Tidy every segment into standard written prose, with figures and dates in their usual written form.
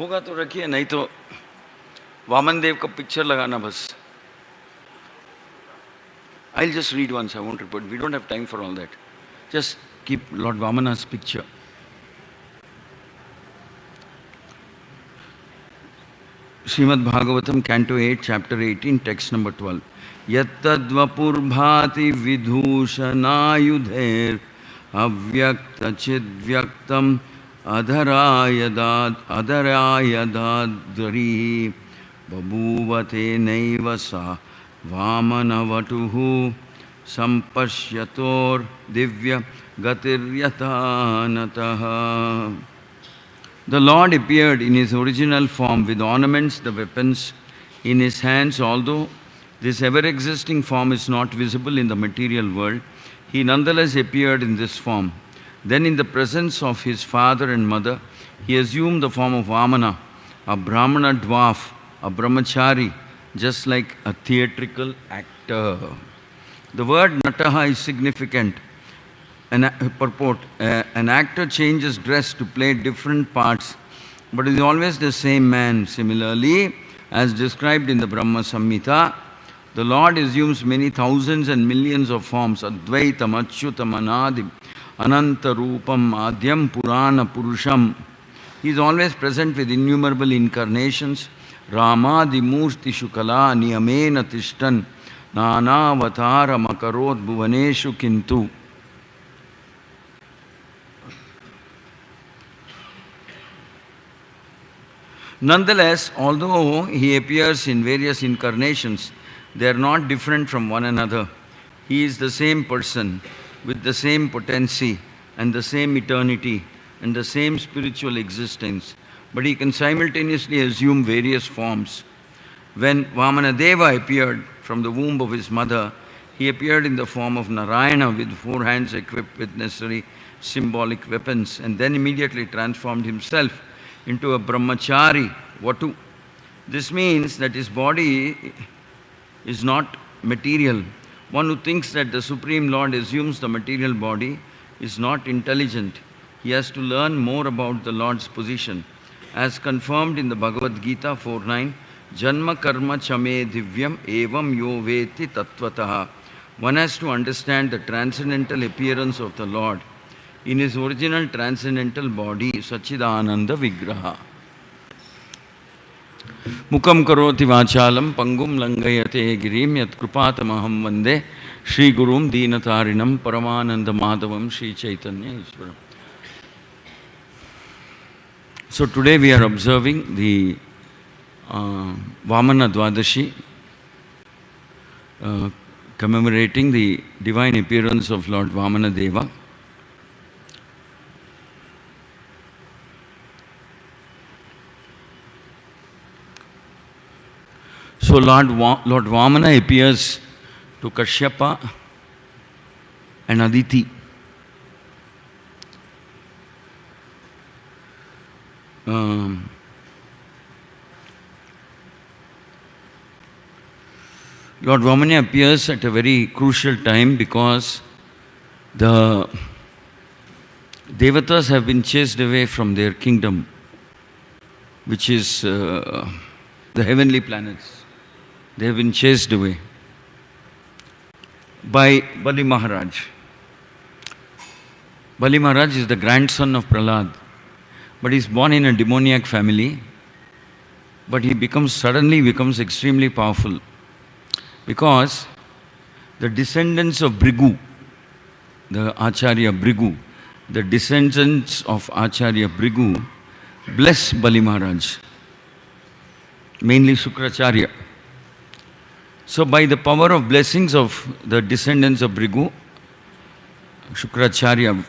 होगा तो रखिए, नहीं तो वामन देव का पिक्चर लगाना बस. I'll just read once, I won't report. We don't have time for all that. Just keep Lord Vamana's picture. Srimad Bhagavatam, Canto 8, Chapter 18, Text number 12. Yattadvapurbhati vidhushanayudher avyakta chidvyaktam adharayadadri babhuvate naivasa Vamanavatuhu sampashyator divya gatiryatanataha. The Lord appeared in his original form with ornaments, the weapons in his hands. Although this ever-existing form is not visible in the material world, he nonetheless appeared in this form. Then in the presence of his father and mother, he assumed the form of Vamana, a Brahmana dwarf, a brahmachari, just like a theatrical actor. The word nataha is significant. Purport, an actor changes dress to play different parts, but is always the same man. Similarly, as described in the Brahma Samhita, the Lord assumes many thousands and millions of forms. Advaitam, Achyutam, Anadim, Ananta Rupam, Adhyam, Purana, Purusham. He is always present with innumerable incarnations. Ramadi Murti Shukala Niyamena Tishtan Nana Vatara Makarot Bhuvaneshu Kintu. Nonetheless, although he appears in various incarnations, they are not different from one another. He is the same person with the same potency and the same eternity and the same spiritual existence. But he can simultaneously assume various forms. When Vamanadeva appeared from the womb of his mother, he appeared in the form of Narayana with 4 hands equipped with necessary symbolic weapons, and then immediately transformed himself into a brahmachari, Vatu. This means that his body is not material. One who thinks that the Supreme Lord assumes the material body is not intelligent. He has to learn more about the Lord's position. As confirmed in the Bhagavad Gita 4.9, Janma karma chame divyam evam yo veti tattvataha. One has to understand the transcendental appearance of the Lord in his original transcendental body, Sachidananda Vigraha. Mukam karoti vachalam pangum langayate girim yat krupatamaham vande Shri Gurum Deenatarinam Paramananda Madhavam Shri Chaitanya Ishwaram. So today we are observing the Vamana Dwadashi, commemorating the divine appearance of Lord Vamana Deva. So Lord Vamana appears to Kashyapa and Aditi. Lord Vamana appears at a very crucial time because the Devatas have been chased away from their kingdom, which is the heavenly planets. They have been chased away by Bali Maharaj. Bali Maharaj is the grandson of Prahlad, but he is born in a demoniac family, but he suddenly becomes extremely powerful because the descendants of Bhrigu, the Acharya Bhrigu, the descendants of Acharya Bhrigu bless Bali Maharaj, mainly Shukracharya. So by the power of blessings of the descendants of Bhrigu, Shukracharya,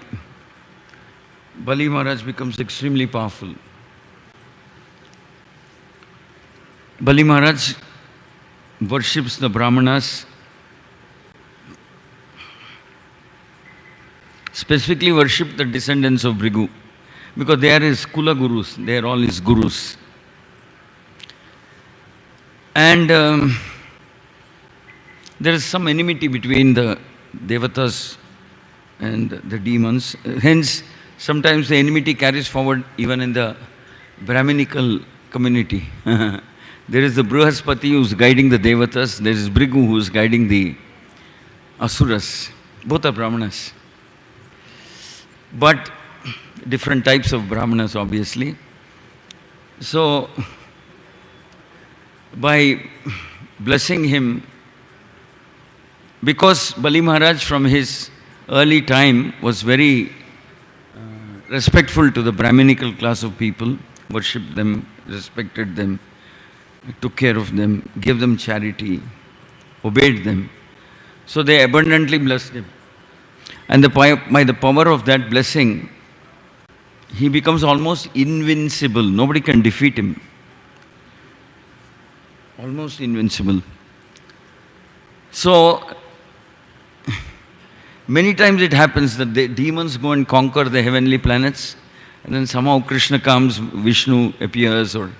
Bali Maharaj becomes extremely powerful. Bali Maharaj worships the Brahmanas, specifically worship the descendants of Bhrigu, because they are his Kula Gurus, they are all his Gurus. And there is some enmity between the Devatas and the demons. Hence, sometimes the enmity carries forward even in the Brahminical community. There is the Brihaspati who is guiding the Devatas, there is Bhrigu who is guiding the Asuras. Both are Brahmanas. But different types of Brahmanas, obviously. So, by blessing him, because Bali Maharaj from his early time was very respectful to the Brahminical class of people, worshipped them, respected them, took care of them, gave them charity, obeyed them. So they abundantly blessed him. And by the power of that blessing, he becomes almost invincible. Nobody can defeat him. Almost invincible. So, many times it happens that the demons go and conquer the heavenly planets, and then somehow Krishna comes, Vishnu appears, or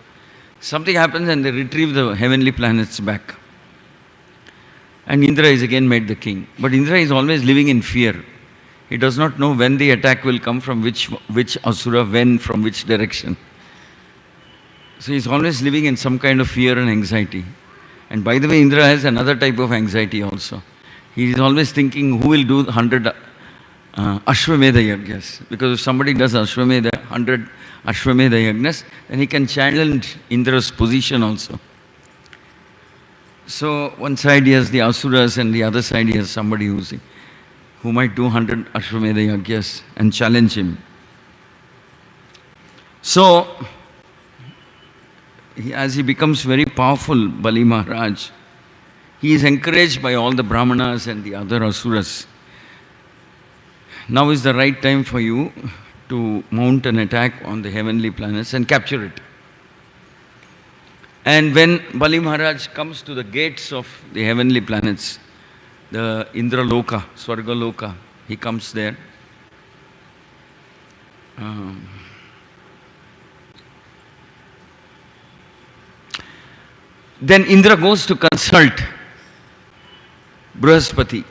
something happens and they retrieve the heavenly planets back. And Indra is again made the king. But Indra is always living in fear. He does not know when the attack will come, from which asura, when, from which direction. So he is always living in some kind of fear and anxiety. And by the way, Indra has another type of anxiety also. He is always thinking who will do 100 Ashwamedha Yajnas. Because if somebody does 100 Ashwamedha Yajnas, then he can challenge Indra's position also. So one side he has the Asuras and the other side he has somebody who might do 100 Ashwamedha Yajnas and challenge him. So, as he becomes very powerful, Bali Maharaj, he is encouraged by all the Brahmanas and the other Asuras. Now is the right time for you to mount an attack on the heavenly planets and capture it. And when Bali Maharaj comes to the gates of the heavenly planets, the Indra Loka, Swarga Loka, he comes there. Then Indra goes to consult Brihaspati.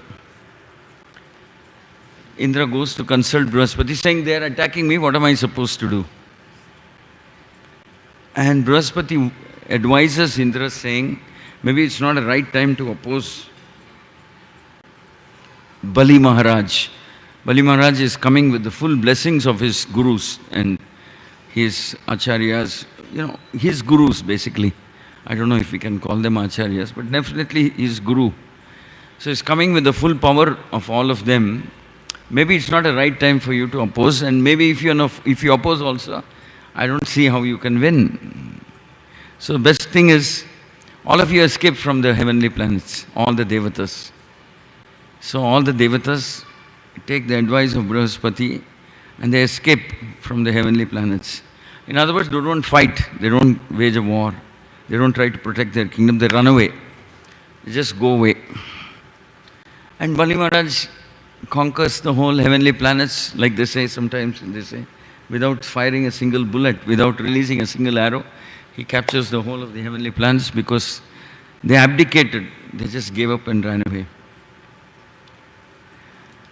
Indra goes to consult Brihaspati, saying, they are attacking me, what am I supposed to do? And Brihaspati advises Indra, saying, maybe it's not a right time to oppose Bali Maharaj. Bali Maharaj is coming with the full blessings of his gurus and his acharyas, his gurus basically. I don't know if we can call them acharyas, but definitely his guru. So he's coming with the full power of all of them. Maybe it's not a right time for you to oppose, and maybe if you oppose also, I don't see how you can win. So the best thing is, all of you escape from the heavenly planets, all the devatas. So all the devatas take the advice of Brihaspati and they escape from the heavenly planets. In other words, they don't fight, they don't wage a war, they don't try to protect their kingdom, they run away. They just go away. And Bali Maharaj conquers the whole heavenly planets, like they say sometimes, without firing a single bullet, without releasing a single arrow. He captures the whole of the heavenly planets because they abdicated, they just gave up and ran away.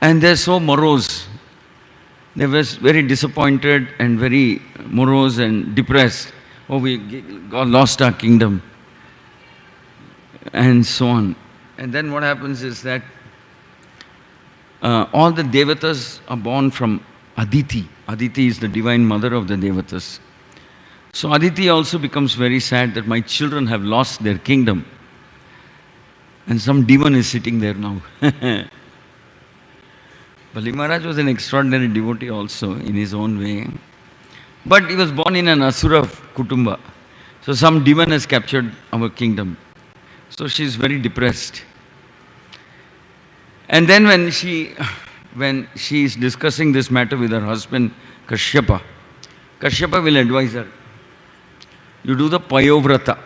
And they're so morose. They were very disappointed and very morose and depressed. Oh, we lost our kingdom. And so on. And then what happens is that all the devatas are born from Aditi. Aditi is the divine mother of the devatas. So Aditi also becomes very sad that my children have lost their kingdom. And some demon is sitting there now. Bali Maharaj was an extraordinary devotee also in his own way. But he was born in an Asura Kutumba. So some demon has captured our kingdom. So she is very depressed. And then when she is discussing this matter with her husband, Kashyapa will advise her, you do the Payovrata.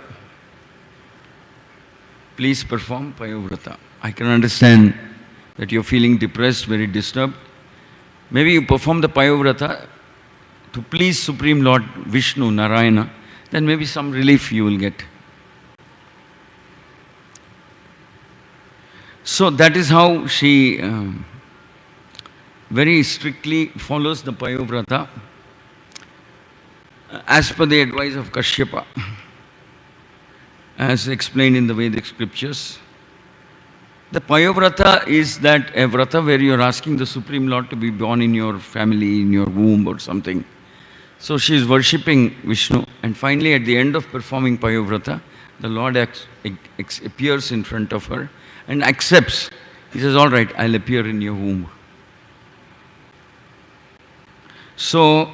Please perform Payovrata. I can understand that you're feeling depressed, very disturbed. Maybe you perform the Payovrata to please Supreme Lord Vishnu, Narayana, then maybe some relief you will get. So that is how she very strictly follows the Payovrata. as per the advice of Kashyapa, as explained in the Vedic scriptures. The Payovrata is that a vrata where you are asking the Supreme Lord to be born in your family, in your womb or something. So she is worshipping Vishnu, and finally at the end of performing Payovrata, the Lord appears in front of her and accepts. He says, all right, I'll appear in your womb. So,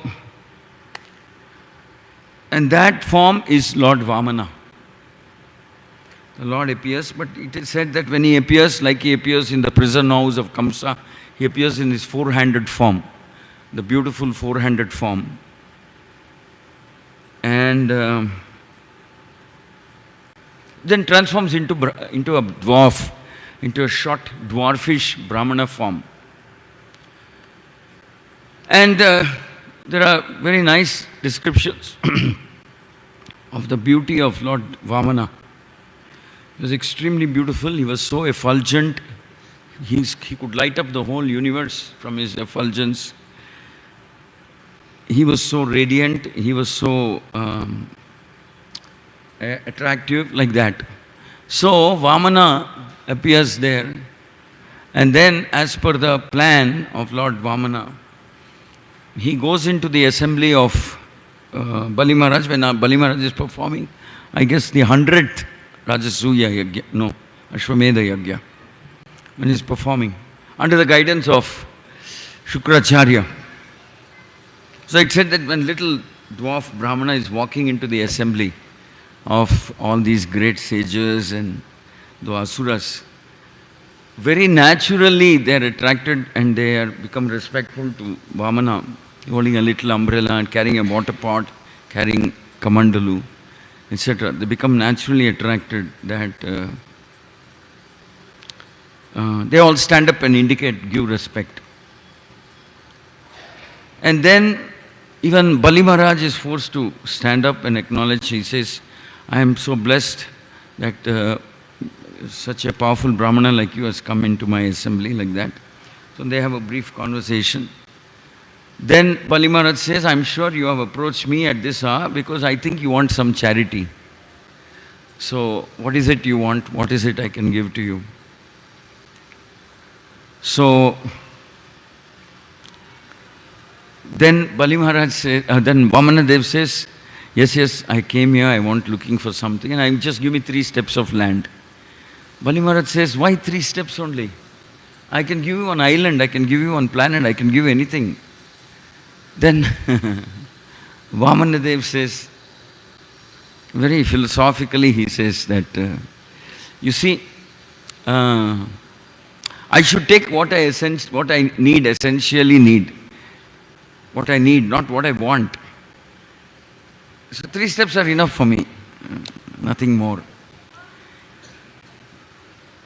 and that form is Lord Vamana. The Lord appears, but it is said that when he appears, like he appears in the prison house of Kamsa, he appears in his four-handed form, the beautiful four-handed form. And then transforms into a dwarf, into a short dwarfish Brahmana form. And there are very nice descriptions of the beauty of Lord Vamana. He was extremely beautiful. He was so effulgent. He could light up the whole universe from his effulgence. He was so radiant. He was so attractive, like that. So Vamana appears there. And then, as per the plan of Lord Vamana, he goes into the assembly of Bali Maharaj when Bali Maharaj is performing, I guess, the 100th Rajasuya Yagya, no, Ashwamedha Yagya, when he is performing, under the guidance of Shukracharya. So it said that when little dwarf Brahmana is walking into the assembly of all these great sages and the asuras, very naturally they are attracted and they are become respectful to Vamana, holding a little umbrella and carrying a water pot, carrying kamandalu, etc. They become naturally attracted that they all stand up and give respect. And then even Bali Maharaj is forced to stand up and acknowledge. He says, I am so blessed that such a powerful Brahmana like you has come into my assembly, like that. So they have a brief conversation. Then Bali Maharaj says, I am sure you have approached me at this hour because I think you want some charity. So what is it you want? What is it I can give to you? So then Bali Maharaj says, then Vamana Dev says, yes, I came here, I want looking for something, and I just give me 3 steps of land. Bali Maharaj says, why 3 steps only? I can give you an island, I can give you one planet, I can give you anything. Then Vamana Dev says, very philosophically he says that, you see, I should take what I need, essentially need. What I need, not what I want. So 3 steps are enough for me, nothing more.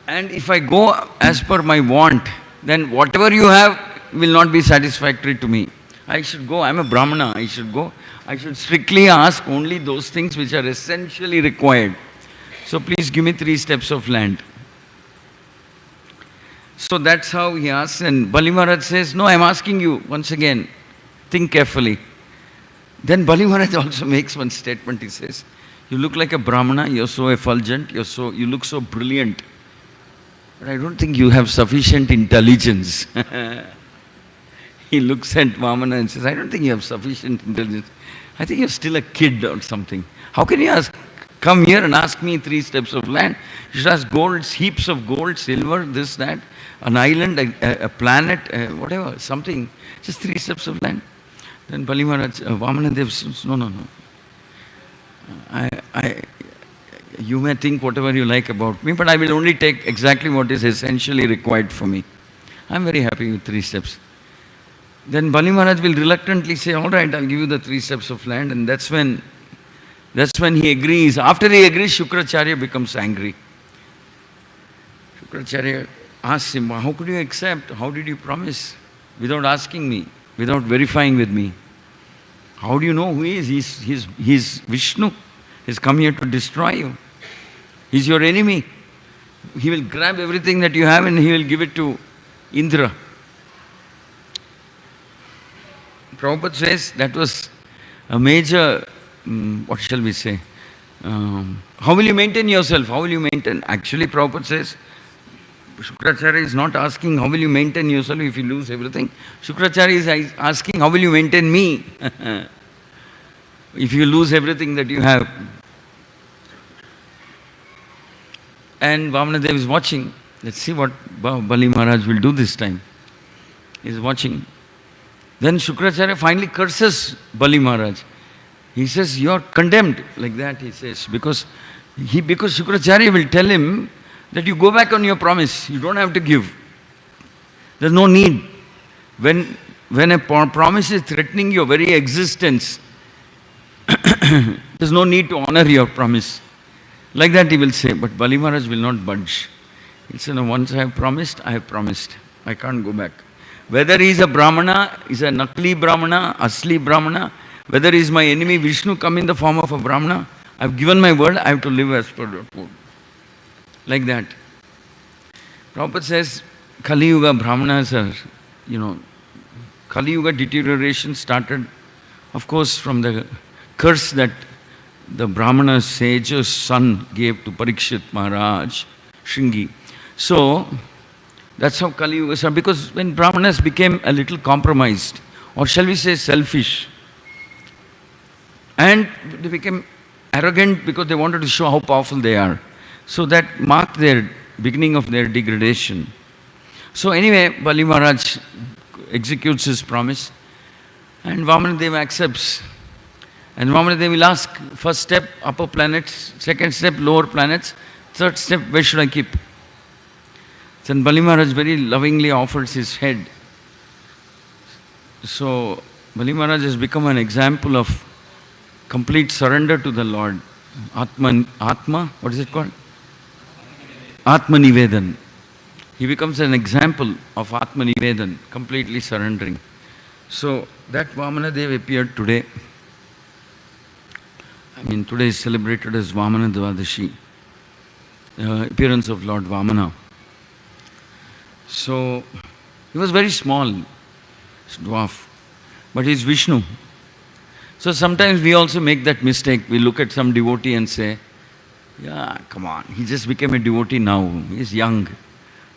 And if I go as per my want, then whatever you have will not be satisfactory to me. I should go, I am a Brahmana, I should go, I should strictly ask only those things which are essentially required. So please give me 3 steps of land. So that's how he asks, and Bali Maharaj says, no, I am asking you once again, think carefully. Then Bali Maharaj also makes one statement, he says, you look like a Brahmana, you are so effulgent, you look so brilliant, but I don't think you have sufficient intelligence. He looks at Vamana and says, I don't think you have sufficient intelligence. I think you're still a kid or something. How can you come here and ask me 3 steps of land? You should ask gold, heaps of gold, silver, this, that, an island, a planet, whatever, something. Just 3 steps of land. Then Bali Maharaj, Vamana Dev says, no. You may think whatever you like about me, but I will only take exactly what is essentially required for me. I am very happy with 3 steps. Then Bali Maharaj will reluctantly say, all right, I'll give you the 3 steps of land, and that's when he agrees. After he agrees, Shukracharya becomes angry. Shukracharya asks him, how could you accept? How did you promise? Without asking me, without verifying with me. How do you know who he is? He's Vishnu. He's come here to destroy you. He's your enemy. He will grab everything that you have and he will give it to Indra. Prabhupada says that was a major, what shall we say, how will you maintain yourself? How will you maintain? Actually, Prabhupada says, Shukracharya is not asking how will you maintain yourself if you lose everything. Shukracharya is asking how will you maintain me if you lose everything that you have. And Vamanadev is watching. Let's see what Bali Maharaj will do this time. He is watching. Then Shukracharya finally curses Bali Maharaj. He says, you are condemned, like that he says, because Shukracharya will tell him that you go back on your promise, you don't have to give. There's no need. When a promise is threatening your very existence, there's no need to honor your promise. Like that he will say, but Bali Maharaj will not budge. He'll say, no, once I have promised, I have promised. I can't go back. Whether he is a Brahmana, is a Nakli Brahmana, Asli Brahmana, whether he is my enemy Vishnu come in the form of a Brahmana, I have given my word, I have to live as per that word. Like that. Prabhupada says, Kali Yuga Brahmanas are, Kali Yuga deterioration started, of course, from the curse that the Brahmana sage's son gave to Parikshit Maharaj, Shringi. So, that's how Kali Yuga started. Because when Brahmanas became a little compromised, or shall we say selfish, and they became arrogant because they wanted to show how powerful they are. So that marked their beginning of their degradation. So anyway, Bali Maharaj executes his promise and Vamanadev accepts. And Vamanadev will ask, first step, upper planets, second step, lower planets, third step, where should I keep? Then Bali Maharaj very lovingly offers his head. So Bali Maharaj has become an example of complete surrender to the Lord. Atma, what is it called? Atma Nivedan. He becomes an example of Atma Nivedan, completely surrendering. So that Vamanadev appeared today. Today is celebrated as Vamana Dvadashi, appearance of Lord Vamana. So he was very small, dwarf, but he is Vishnu. So sometimes we also make that mistake. We look at some devotee and say, yeah, come on, he just became a devotee now. He's young.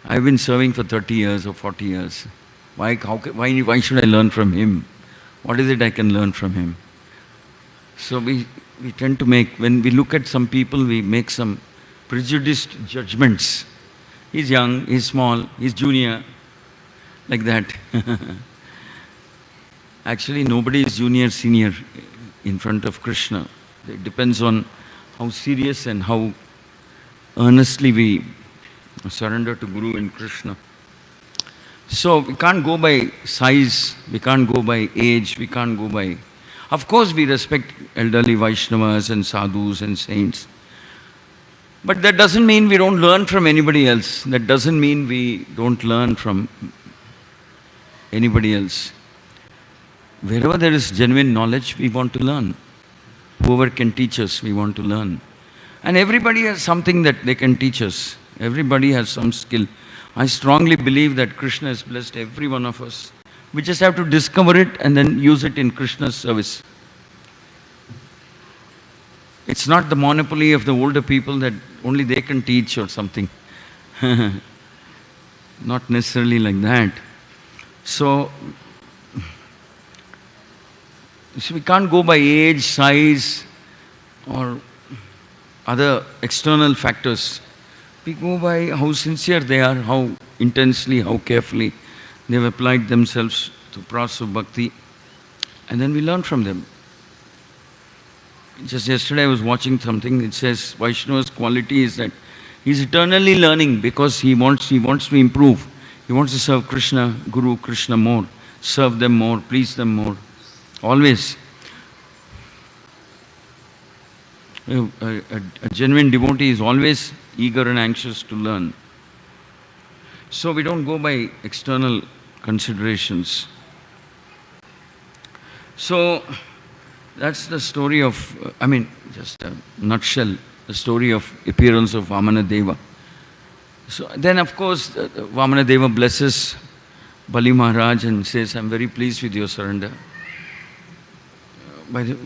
I've been serving for 30 years or 40 years. Why should I learn from him? What is it I can learn from him? So we tend to make, when we look at some people, we make some prejudiced judgments. He's young, he's small, he's junior, like that. Actually, nobody is junior, senior in front of Krishna. It depends on how serious and how earnestly we surrender to Guru and Krishna. So we can't go by size, we can't go by age, we can't go by... Of course we respect elderly Vaishnavas and sadhus and saints. But that doesn't mean we don't learn from anybody else. That doesn't mean we don't learn from anybody else. Wherever there is genuine knowledge, we want to learn. Whoever can teach us, we want to learn. And everybody has something that they can teach us. Everybody has some skill. I strongly believe that Krishna has blessed every one of us. We just have to discover it and then use it in Krishna's service. It's not the monopoly of the older people that only they can teach or something. Not necessarily like that. So we can't go by age, size, or other external factors. We go by how sincere they are, how intensely, how carefully they have applied themselves to process of bhakti, and then we learn from them. Just yesterday I was watching something, it says Vaishnava's quality is that he's eternally learning because he wants to improve. He wants to serve Krishna, Guru, Krishna more, serve them more, please them more. Always. A genuine devotee is always eager and anxious to learn. So we don't go by external considerations. So that's the story of, just a nutshell, the story of appearance of Vamanadeva. So then of course Vamanadeva blesses Bali Maharaj and says, I'm very pleased with your surrender. by the,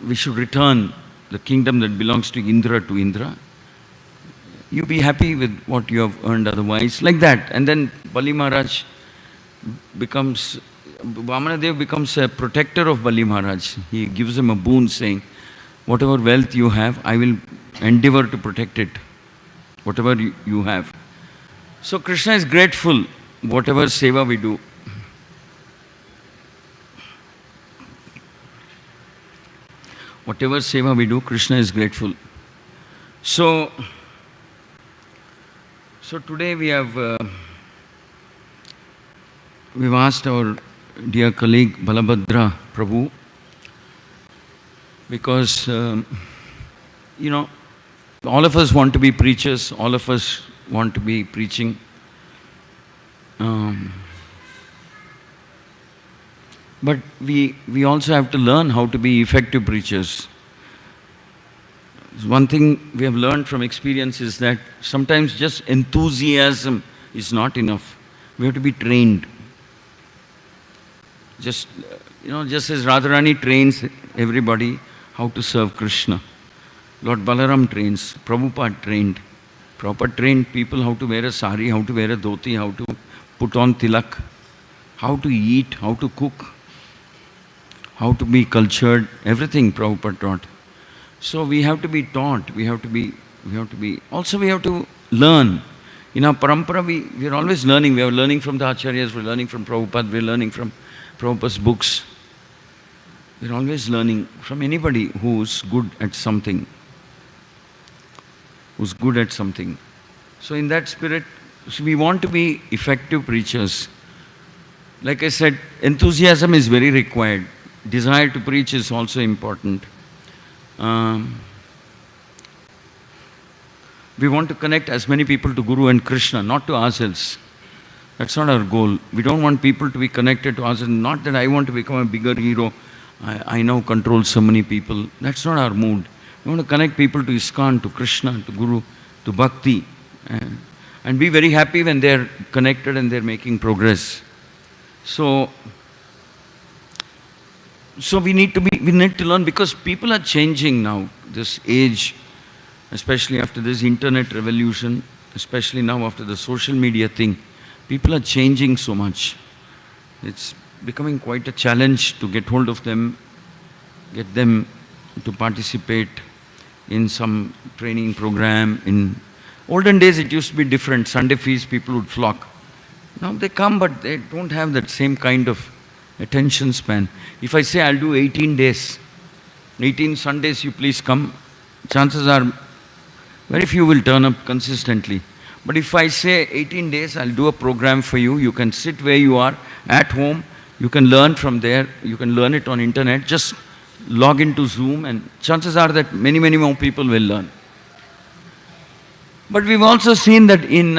we should return the kingdom that belongs to Indra to Indra. You be happy with what you have earned otherwise, like that. And then Bali Maharaj becomes, Vamanadev becomes a protector of Bali Maharaj. He gives him a boon saying, whatever wealth you have, I will endeavor to protect it, whatever you have. So Krishna is grateful, whatever seva we do. Whatever seva we do, Krishna is grateful. So today we've asked our dear colleague Balabhadra Prabhu, because all of us want to be preachers, all of us want to be preaching. But we also have to learn how to be effective preachers. One thing we have learned from experience is that sometimes just enthusiasm is not enough. We have to be trained. Just as Radharani trains everybody how to serve Krishna. Lord Balaram trains, Prabhupada trained. Prabhupada trained people how to wear a sari, how to wear a dhoti, how to put on tilak, how to eat, how to cook, how to be cultured, everything Prabhupada taught. So we have to be taught, we have to be, also we have to learn. In our parampara, we are always learning. We are learning from the acharyas, we are learning from Prabhupada, we are learning from Prabhupada's books. We are always learning from anybody who's good at something. So in that spirit, we want to be effective preachers. Like I said, enthusiasm is very required. Desire to preach is also important. We want to connect as many people to Guru and Krishna, not to ourselves. That's not our goal. We don't want people to be connected to ourselves. Not that I want to become a bigger hero. I now control so many people. That's not our mood. We want to connect people to ISKCON, to Krishna, to Guru, to Bhakti. And be very happy when they're connected and they're making progress. So we need to learn, because people are changing now. This age, especially after this internet revolution, especially now after the social media thing, people are changing so much. It's becoming quite a challenge to get hold of them, get them to participate in some training program. In olden days it used to be different. Sunday feast, people would flock. Now they come, but they don't have that same kind of attention span. If I say I'll do 18 days, 18 Sundays you please come, chances are very few will turn up consistently. But if I say 18 days, I'll do a program for you, you can sit where you are, at home, you can learn from there, you can learn it on internet, just log into Zoom, and chances are that many, many more people will learn. But we've also seen that in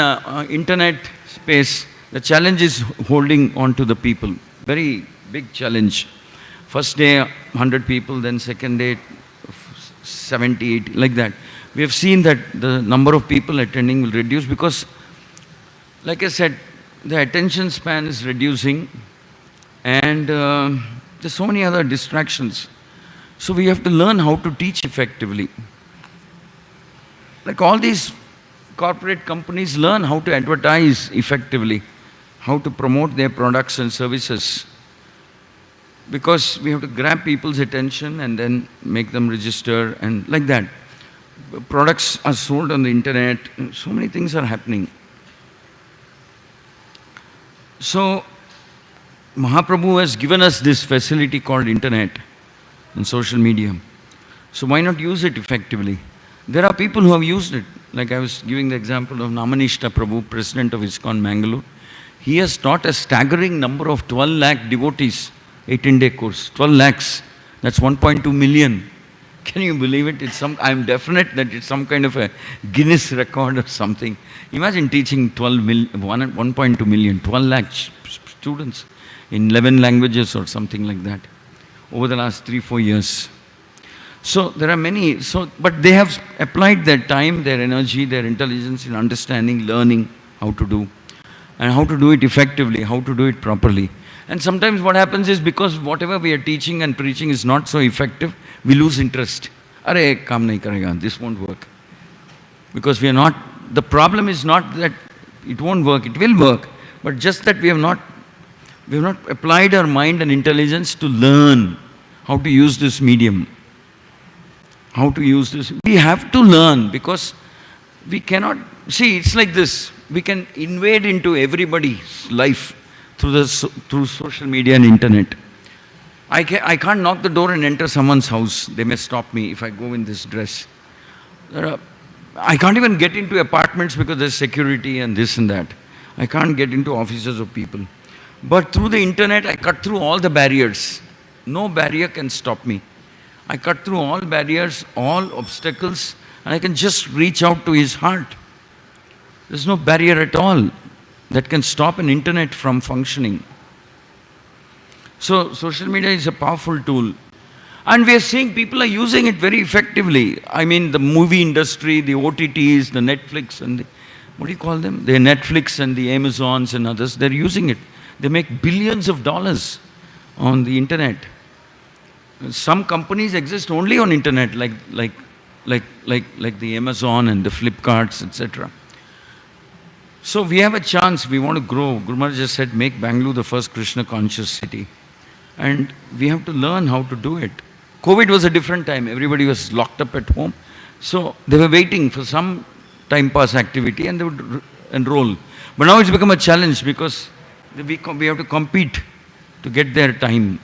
internet space, the challenge is holding on to the people. Very big challenge. First day, 100 people, then second day, 70, 80, like that. We have seen that the number of people attending will reduce because, like I said, the attention span is reducing, and there's so many other distractions. So we have to learn how to teach effectively. Like all these corporate companies learn how to advertise effectively, how to promote their products and services. Because we have to grab people's attention and then make them register, and like that. Products are sold on the internet, so many things are happening. So Mahaprabhu has given us this facility called internet and social media. So why not use it effectively? There are people who have used it. Like I was giving the example of Namanishta Prabhu, president of ISKCON Mangaluru. He has taught a staggering number of 12 lakh devotees, 18-day course, 12 lakhs. That's 1.2 million. Can you believe it? I'm definite that it's some kind of a Guinness record or something. Imagine teaching 1.2 million, 12 lakh students in 11 languages or something like that over the last 3-4 years. So there are many, but they have applied their time, their energy, their intelligence in understanding, learning how to do, and how to do it effectively, how to do it properly. And sometimes what happens is, because whatever we are teaching and preaching is not so effective, we lose interest. Arey, kaam nahi karega, this won't work. Because we are not, the problem is not that it won't work, it will work, but just that we have not applied our mind and intelligence to learn how to use this medium. How to use this. We have to learn, because we cannot, see, it's like this, we can invade into everybody's life through social media and internet. I can't knock the door and enter someone's house. They may stop me if I go in this dress. I can't even get into apartments because there's security and this and that. I can't get into offices of people. But through the internet, I cut through all the barriers. No barrier can stop me. I cut through all barriers, all obstacles, and I can just reach out to his heart. There's no barrier at all that can stop an internet from functioning. So social media is a powerful tool. And we are seeing people are using it very effectively. I mean, the movie industry, the OTTs, the Netflix and the, what do you call them? The Netflix and the Amazons and others, they're using it. They make billions of dollars on the internet. Some companies exist only on internet, like the Amazon and the Flipkarts, etc. So we have a chance, we want to grow. Guru Maharaj just said, make Bangalore the first Krishna conscious city. And we have to learn how to do it. COVID was a different time. Everybody was locked up at home. So they were waiting for some time pass activity and they would enroll. But now it's become a challenge, because we have to compete to get their time.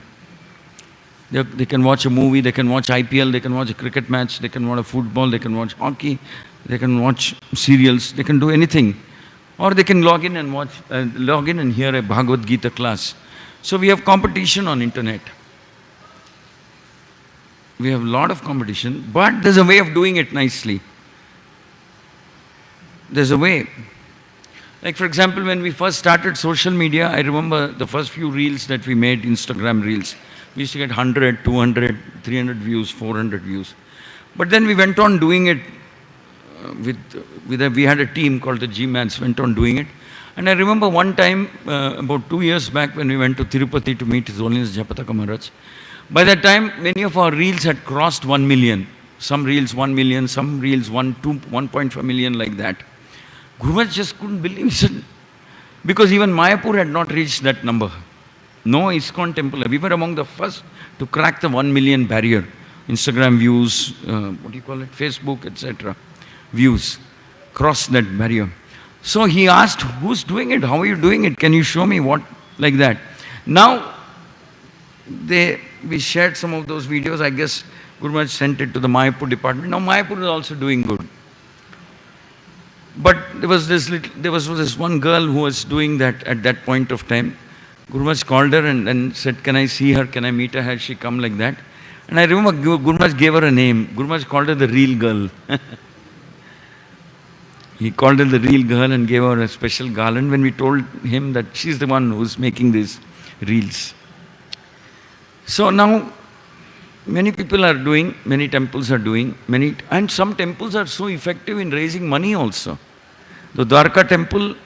They can watch a movie, they can watch IPL, they can watch a cricket match, they can watch a football, they can watch hockey, they can watch serials, they can do anything. Or they can log in and hear a Bhagavad Gita class. So we have competition on internet. We have a lot of competition, but there's a way of doing it nicely. There's a way. Like, for example, when we first started social media, I remember the first few reels that we made, Instagram reels. We used to get 100, 200, 300 views, 400 views. But then we went on doing it we had a team called the G-Mans, went on doing it. And I remember one time, about 2 years back, when we went to Tirupati to meet His Holiness Japataka Maharaj. By that time, many of our reels had crossed 1 million. Some reels 1 million, some reels 1.5 million, like that. Guru Maharaj just couldn't believe. He said, because even Mayapur had not reached that number. No ISKCON temple. We were among the first to crack the 1 million barrier. Instagram views, what do you call it, Facebook, etc. Views, crossed that barrier. So he asked, who's doing it? How are you doing it? Can you show me what, like that? Now, we shared some of those videos. I guess Guru Maharaj sent it to the Mayapur department. Now Mayapur is also doing good. But there was this one girl who was doing that at that point of time. Guru Maharaj called her and said, can I see her? Can I meet her? Had she come like that? And I remember Guru Maharaj gave her a name. Guru Maharaj called her the real girl. He called her the real girl and gave her a special garland when we told him that she's the one who's making these reels. So now, many people are doing, many temples are doing, and some temples are so effective in raising money also. The Dwarka temple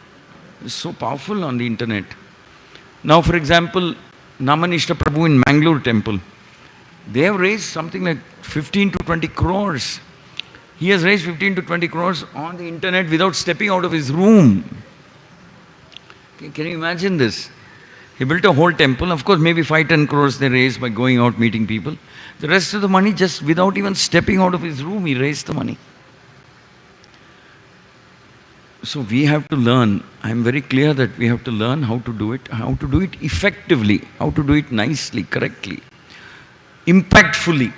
is so powerful on the internet. Now, for example, Namanishta Prabhu in Mangalore temple, they have raised something like 15 to 20 crores. He has raised 15 to 20 crores on the internet without stepping out of his room. Can you imagine this? He built a whole temple. Of course, maybe 5-10 crores they raised by going out meeting people. The rest of the money, just without even stepping out of his room, he raised the money. So we have to learn. I am very clear that we have to learn how to do it effectively, how to do it nicely, correctly, impactfully.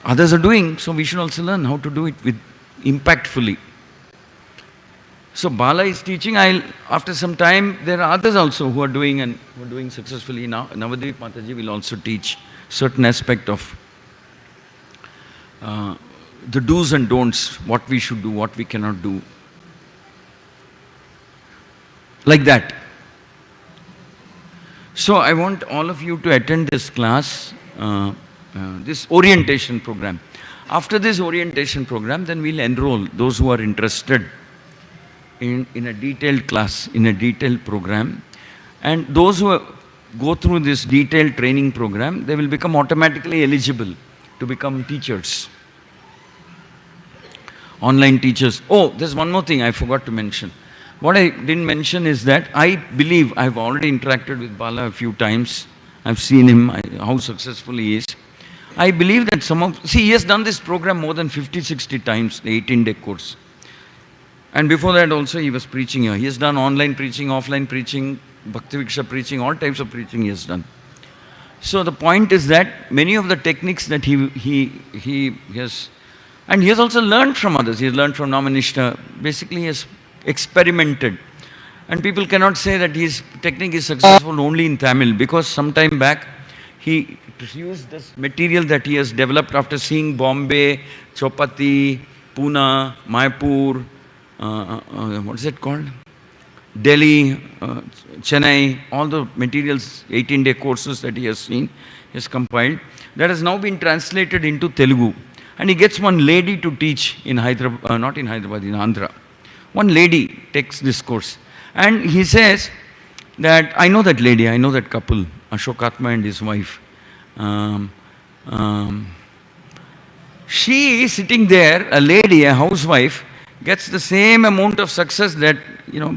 Others are doing, so we should also learn how to do it impactfully. So Bala is teaching. After some time, there are others also who are doing and who are doing successfully now. Navadvip Mataji will also teach certain aspect of the do's and don'ts, what we should do, what we cannot do. Like that. So I want all of you to attend this class, this orientation program. After this orientation program, then we'll enroll those who are interested in a detailed class, in a detailed program. And those who go through this detailed training program, they will become automatically eligible to become teachers. Online teachers. Oh, there's one more thing I forgot to mention. What I didn't mention is that I believe I've already interacted with Bala a few times. I've seen him, how successful he is. I believe that he has done this program more than 50, 60 times, the 18-day course. And before that also he was preaching here. He has done online preaching, offline preaching, Bhakti Viksha preaching, all types of preaching he has done. So the point is that many of the techniques that he has, and he has also learned from others. He has learned from Namanishta. Basically he has experimented. And people cannot say that his technique is successful only in Tamil, because some time back he used this material that he has developed after seeing Bombay, Chopati, Pune, Mayapur, what is it called? Delhi, Chennai, all the materials, 18-day courses that he has seen, he has compiled. That has now been translated into Telugu. And he gets one lady to teach in Hyderabad, not in Hyderabad, in Andhra. One lady takes this course. And he says that, I know that lady, I know that couple, Ashokatma and his wife. She is sitting there, a lady, a housewife, gets the same amount of success that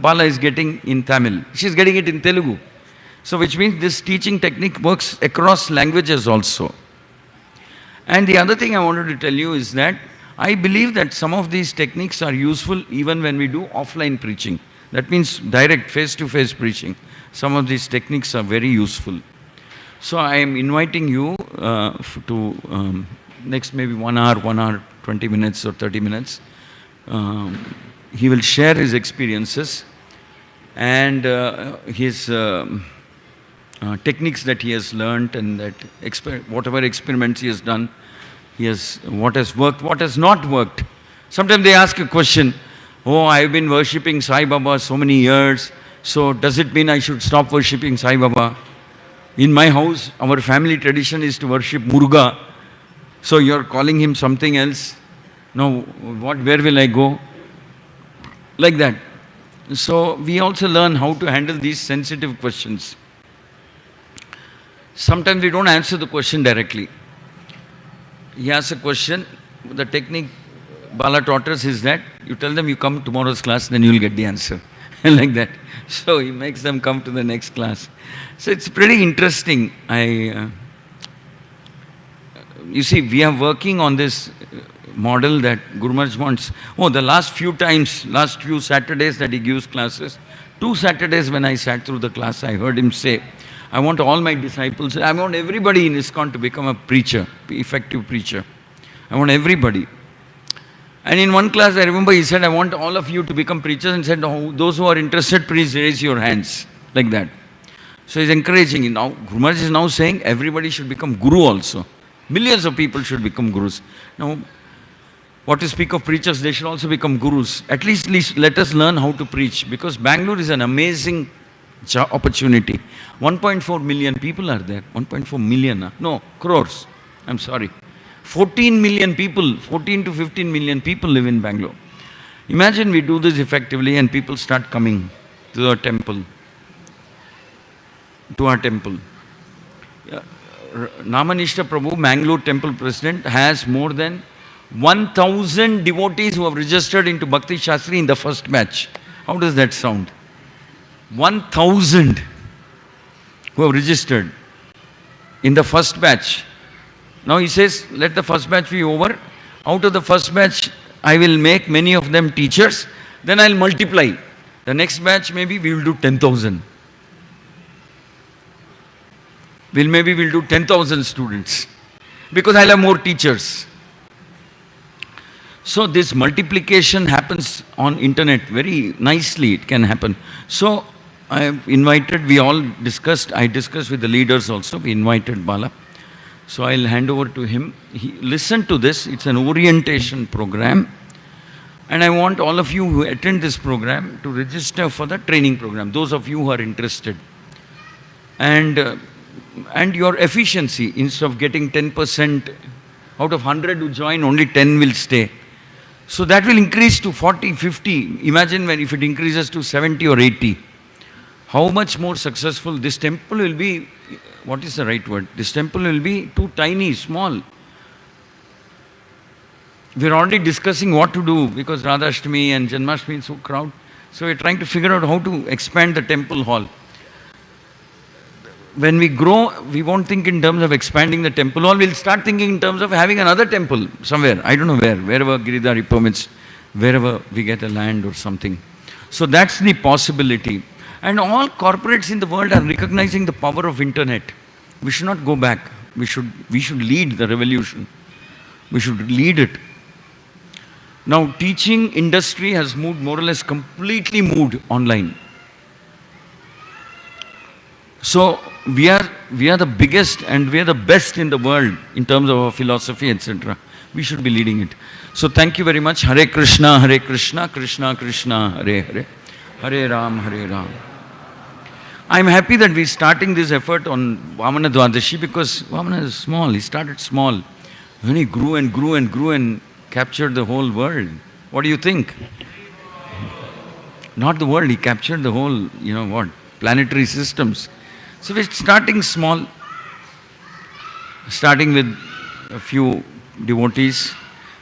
Bala is getting in Tamil. She's getting it in Telugu. So which means this teaching technique works across languages also. And the other thing I wanted to tell you is that I believe that some of these techniques are useful even when we do offline preaching. That means direct face-to-face preaching. Some of these techniques are very useful. So I am inviting you to next maybe 1 hour, 20 minutes or 30 minutes. He will share his experiences and his techniques that he has learnt, and that whatever experiments he has done, what has worked, what has not worked. Sometimes they ask a question, oh, I have been worshipping Sai Baba so many years, so does it mean I should stop worshipping Sai Baba? In my house, our family tradition is to worship Muruga, so you are calling him something else. No, where will I go? Like that. So we also learn how to handle these sensitive questions. Sometimes we don't answer the question directly. He asks a question, the technique Bala taught us is that you tell them you come tomorrow's class, then you will get the answer. Like that. So he makes them come to the next class. So it's pretty interesting. You see, we are working on this model that Guru Maharaj wants. Oh, the last few Saturdays that he gives classes, 2 Saturdays when I sat through the class, I heard him say, I want all my disciples, I want everybody in ISKCON to become a preacher, effective preacher. I want everybody. And in one class, I remember he said, I want all of you to become preachers, and said, oh, those who are interested, please raise your hands. Like that. So he's encouraging. Now, Guru Maharaj is now saying everybody should become Guru also. Millions of people should become Gurus. Now, what to speak of preachers, they should also become Gurus. At least let us learn how to preach, because Bangalore is an amazing opportunity. 1.4 million people are there. 1.4 million, no, crores. I'm sorry. 14 million people, 14 to 15 million people live in Bangalore. Imagine we do this effectively and people start coming to our temple. Namanishta Prabhu, Mangalore temple president, has more than 1,000 devotees who have registered into Bhakti Shastri in the first batch. How does that sound? 1,000 who have registered in the first batch. Now he says, let the first batch be over. Out of the first batch, I will make many of them teachers. Then I'll multiply. The next batch, maybe we will do 10,000. Maybe we'll do 10,000 students. Because I'll have more teachers. So this multiplication happens on internet very nicely. It can happen. So I have invited, I discussed with the leaders also. We invited Bala. So I'll hand over to him. Listen to this. It's an orientation program. And I want all of you who attend this program to register for the training program, those of you who are interested. And your efficiency, instead of getting 10%, out of 100 who join, only 10 will stay. So that will increase to 40, 50. Imagine if it increases to 70 or 80. how much more successful this temple will be. What is the right word? This temple will be too tiny, small. We're already discussing what to do because Radha Ashtami and Janmashtami is so crowded. So we're trying to figure out how to expand the temple hall. When we grow, we won't think in terms of expanding the temple hall. We'll start thinking in terms of having another temple somewhere. I don't know where, wherever Giridhari permits, wherever we get a land or something. So that's the possibility. And all corporates in the world are recognizing the power of internet. We should not go back. We should lead the revolution. We should lead it. Now, teaching industry has moved more or less completely moved online. So we are the biggest and we are the best in the world in terms of our philosophy, etc. We should be leading it. So thank you very much. Hare Krishna, Krishna Krishna, Hare Hare, Hare Ram, Hare Ram. I'm happy that we're starting this effort on Vamana Dwadashi because Vamana is small. He started small. When he grew and grew and grew and captured the whole world. What do you think? Not the world, he captured the whole, planetary systems. So we're starting small, starting with a few devotees.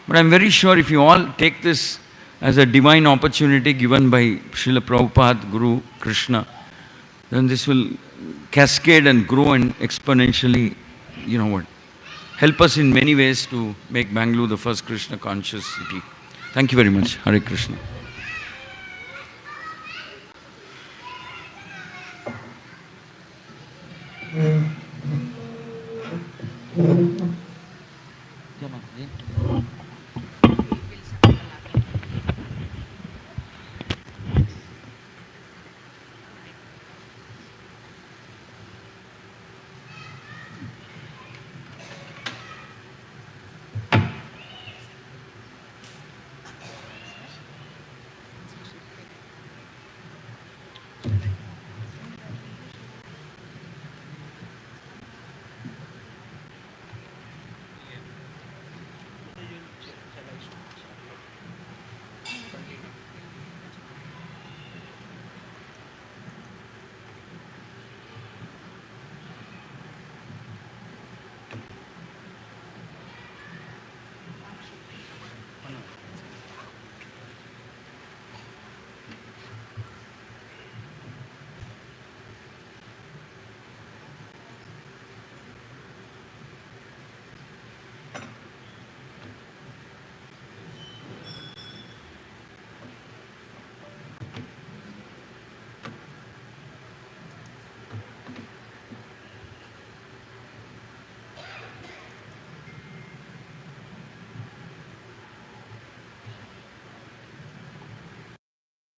But I'm very sure if you all take this as a divine opportunity given by Srila Prabhupada, Guru, Krishna, then this will cascade and grow and exponentially, help us in many ways to make Bangalore the first Krishna conscious city. Thank you very much. Hare Krishna.